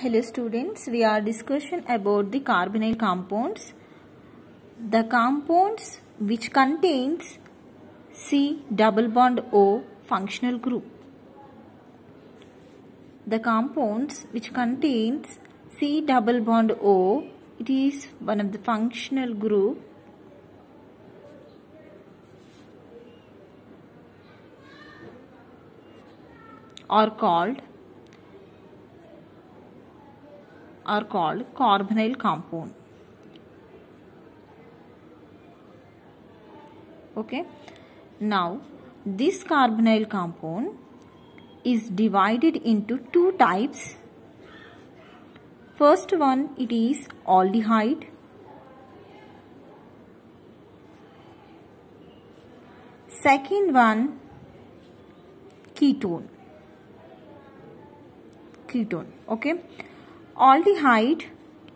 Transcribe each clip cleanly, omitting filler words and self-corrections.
Hello students, we are discussing about the carbonyl compounds. The compounds which contains C double bond O functional group. The compounds which contains C double bond O, it is one of the functional group. Are called carbonyl compound. Okay. Now this carbonyl compound is divided into two types. First one, it is aldehyde. Second one, ketone. Okay. Aldehyde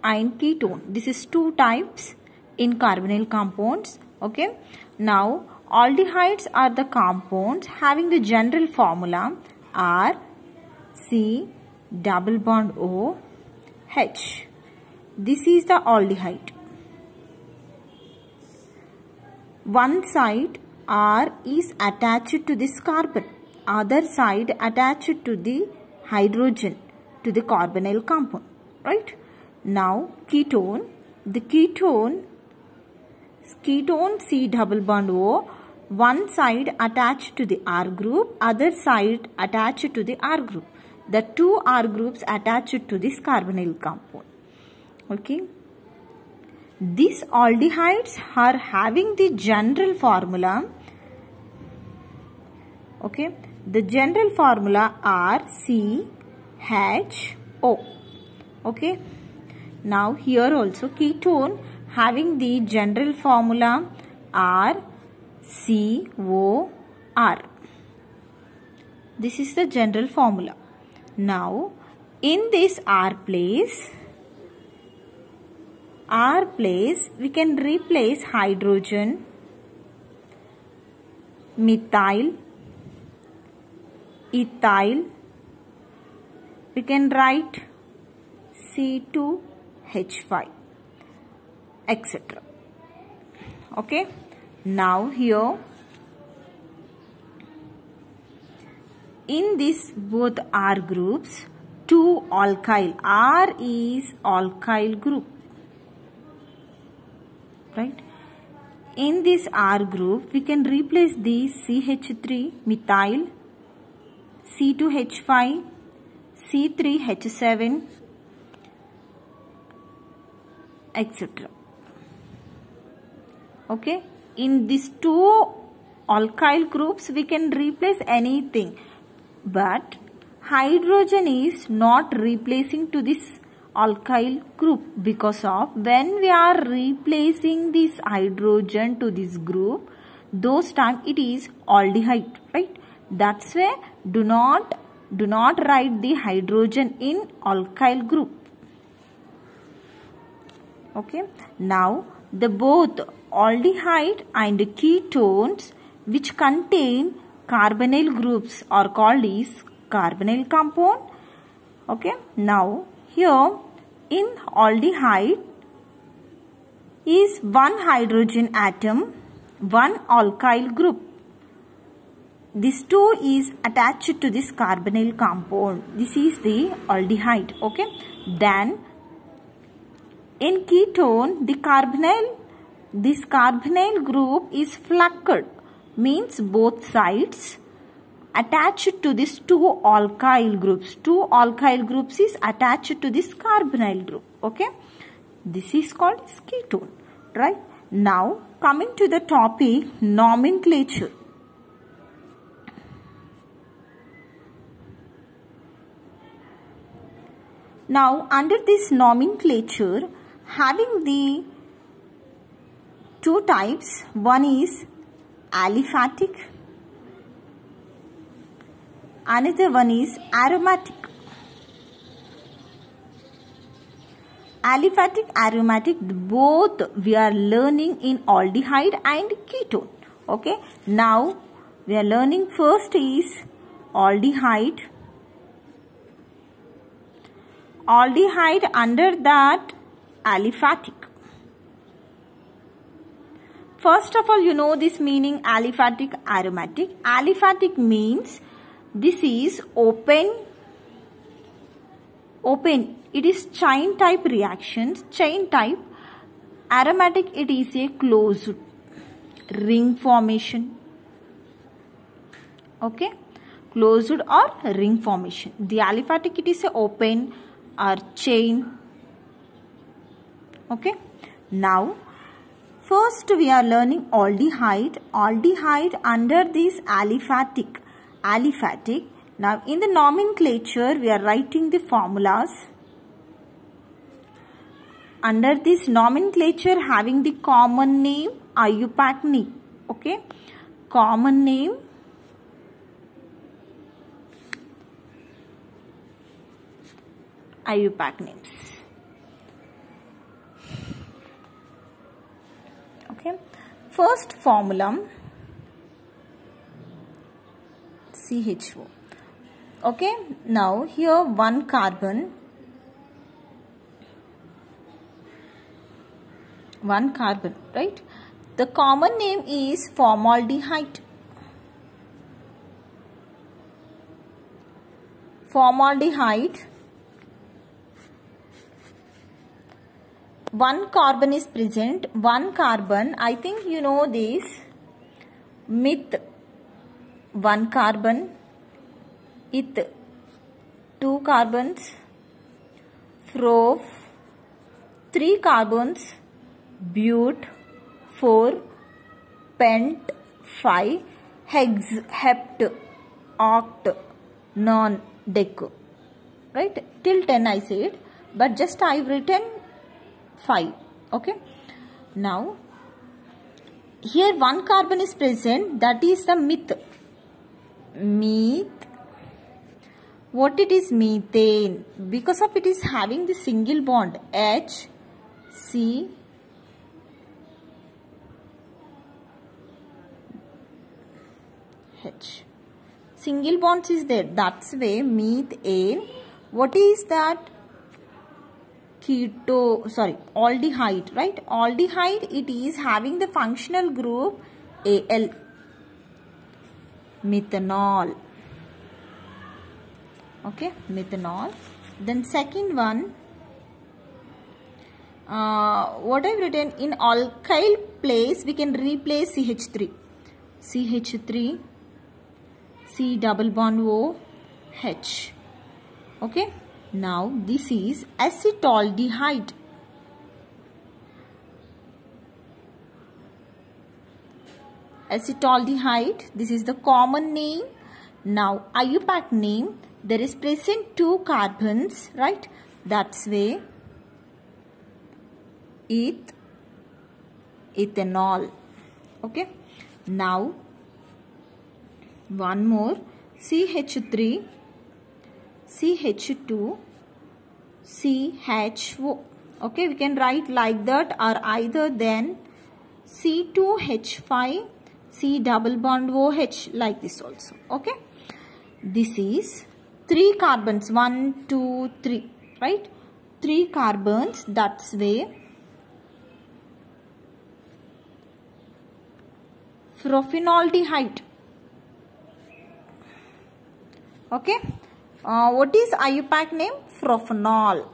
and ketone. This is two types in carbonyl compounds. Okay. Now aldehydes are the compounds having the general formula R C double bond O H. This is the aldehyde. One side R is attached to this carbon, other side attached to the hydrogen, to the carbonyl compound, right? Now ketone, the ketone C double bond O, one side attached to the R group, other side attached to the R group. The two R groups attached to this carbonyl compound. Okay. These aldehydes are having the general formula. Okay. The general formula RCHO. Okay. Now here also ketone having the general formula RCOR. This is the general formula. Now in this R place we can replace hydrogen, methyl, ethyl. We can write C2H5, etc. Okay. Now here in this both R groups, two alkyl. R is alkyl group, right? In this R group we can replace the CH3 methyl, C2H5, C3H7, etc. Okay. In these two alkyl groups we can replace anything, but hydrogen is not replacing to this alkyl group, because of when we are replacing this hydrogen to this group, those time it is aldehyde, right? That's why do not write the hydrogen in alkyl group. Okay. Now the both aldehyde and ketones which contain carbonyl groups are called is carbonyl compound. Okay. Now here in aldehyde is one hydrogen atom, one alkyl group. This two is attached to this carbonyl compound. This is the aldehyde. Okay. Then in ketone, this carbonyl group is fluctuated, means both sides attached to these two alkyl groups. Two alkyl groups is attached to this carbonyl group. Okay. This is called ketone, right? Now coming to the topic nomenclature. Now under this nomenclature, having the two types, one is aliphatic, another one is aromatic. Aliphatic, aromatic, both we are learning in aldehyde and ketone. Okay. Now we are learning first is aldehyde. aldehyde under that aliphatic. First of all, you know this meaning aliphatic aromatic. Aliphatic means this is open. It is chain type reactions. Chain type. Aromatic, it is a closed ring formation. Okay. Closed or ring formation. The aliphatic, it is a open or chain. Okay. Now, first we are learning aldehyde. Aldehyde under this aliphatic. Now in the nomenclature we are writing the formulas. Under this nomenclature having the common name IUPAC name. Okay. Common name IUPAC names. Okay. First formula CHO. Okay. Now here one carbon, right? The common name is formaldehyde. One carbon is present. One carbon, I think you know this. Meth, one carbon. Eth, two carbons. Prop, three carbons. But, four. Pent, five. Hex, hept, oct, non, dec. Right? Till 10 I said. But just I have written 5. Okay. Now, here one carbon is present. That is the meth. What it is? Methane. Because of it is having the single bond. H, C, H. Single bonds is there. That's why methane. What is that? Aldehyde, right? Aldehyde, it is having the functional group Al. Methanol. Okay, methanol. Then second one, what I've written in alkyl place, we can replace CH3. CH3, C double bond O, H. Okay. Now, this is acetaldehyde. Acetaldehyde, this is the common name. Now, IUPAC name, there is present two carbons, right? That's why ethanol. Okay. Now, one more, CH3, CH2, CHO. Okay, we can write like that, or either then C2H5, C double bond OH, like this also. Okay, this is 3 carbons, 1, 2, 3, right? 3 carbons, that's way prophenoldehyde. Okay. What is IUPAC name? Prophenol.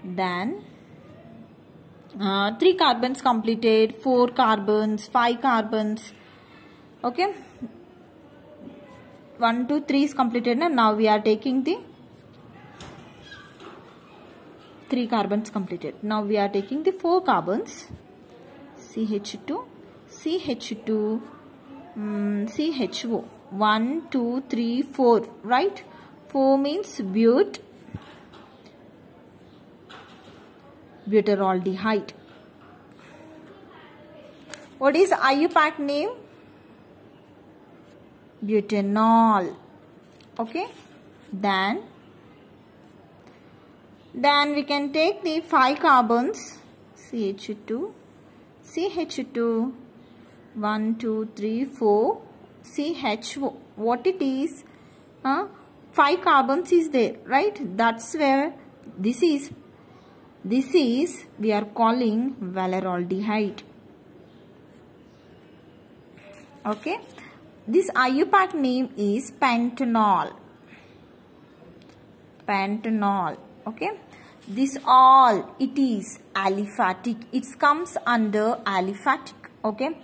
Then 3 carbons completed, 4 carbons, 5 carbons. Okay. 1, 2, 3 is completed. Now we are taking the 3 carbons completed. Now we are taking the 4 carbons. CH2, CH2. CHO 1, 2, 3, 4, right? 4 means butyraldehyde. What is IUPAC name? Butanol. Okay. Then we can take the 5 carbons. CH2, 1, 2, 3, 4, CHO. What it is? 5 carbons is there, right? That's where this is we are calling valeraldehyde. Okay, this IUPAC name is pentanol. Okay, this all it is aliphatic. It comes under aliphatic. Okay,